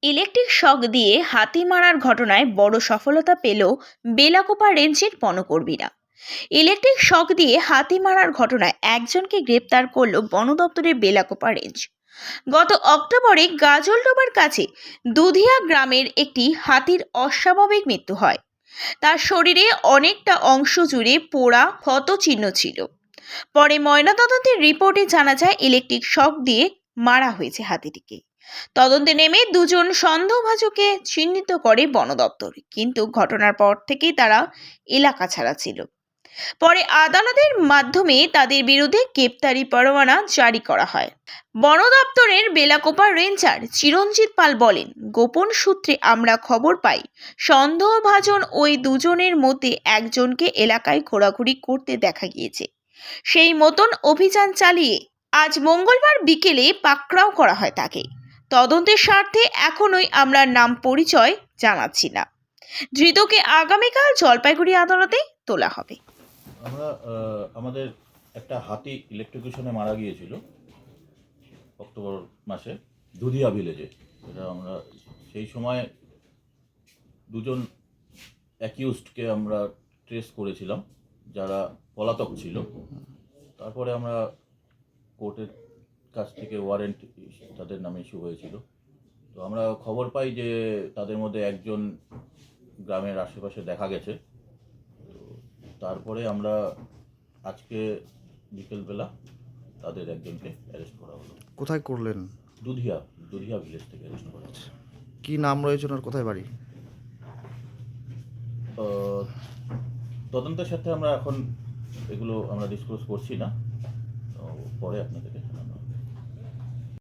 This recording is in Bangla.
ইলেকট্রিক শক দিয়ে হাতি মারার ঘটনায় বড় সফলতা পেল বেলাকোপা রেঞ্জের বনকর্মীরা। ইলেকট্রিক শক দিয়ে হাতি মারার ঘটনায় একজনকে গ্রেপ্তার করল বন দপ্তরের বেলাকোপা রেঞ্জ। গত অক্টোবরে গাজলডোবার কাছে দুধিয়া গ্রামের একটি হাতির অস্বাভাবিক মৃত্যু হয়। তার শরীরে অনেকটা অংশ জুড়ে পোড়া ক্ষতচিহ্ন ছিল। পরে ময়নাতদন্তের রিপোর্টে জানা যায় ইলেকট্রিক শক দিয়ে মারা হয়েছে হাতিটিকে। তদন্তে নেমে দুজন সন্দেহভাজনকে চিহ্নিত করে বন দপ্তর, কিন্তু ঘটনার পর থেকেই তারা এলাকা ছাড়া ছিল। পরে আদালতের মাধ্যমে তাদের বিরুদ্ধে গ্রেপ্তারি পরোয়ানা জারি করা হয়। বন দপ্তরের বেলাকোপা রেঞ্জার চিরঞ্জিত পাল বলেন, গোপন সূত্রে আমরা খবর পাই সন্দেহভাজন ওই দুজনের মধ্যে একজনকে এলাকায় ঘোরাঘুরি করতে দেখা গিয়েছে। সেই মতন অভিযান চালিয়ে আজ মঙ্গলবার বিকেলে পাকড়াও করা হয় তাকে। তদন্তের স্বার্থে এখনোই আমরা নাম পরিচয় জানাচ্ছি না। ধৃতকে আগামীকাল জলপাইগুড়ি আদালতে তোলা হবে। আমরা আমাদের একটা হাতি ইলেকট্রিকিউশনে মারা গিয়েছিল অক্টোবর মাসে দুধিয়া ভিলেজে। এটা আমরা সেই সময় দুজন অ্যাকিউজডকে আমরা ট্রেস করেছিলাম যারা পলাতক ছিল। তারপরে আমরা কোর্টের কাছ থেকে ওয়ারেন্ট তাদের নামে ইস্যু হয়েছিল। তো আমরা খবর পাই যে তাদের মধ্যে একজন গ্রামের আশেপাশে দেখা গেছে। তারপরে আমরা আজকে বিকেলবেলা তাদের একজনকে অ্যারেস্ট করা হলো। কোথায় করলেন? দুধিয়া ভিলেজ থেকে অ্যারেস্ট করা হচ্ছে। কি নাম রয়েছে ওনার, কোথায় বাড়ি? তদন্তের সাথে আমরা এখন এগুলো আমরা ডিসক্লোজ করছি না, তো পরে আপনাদেরকে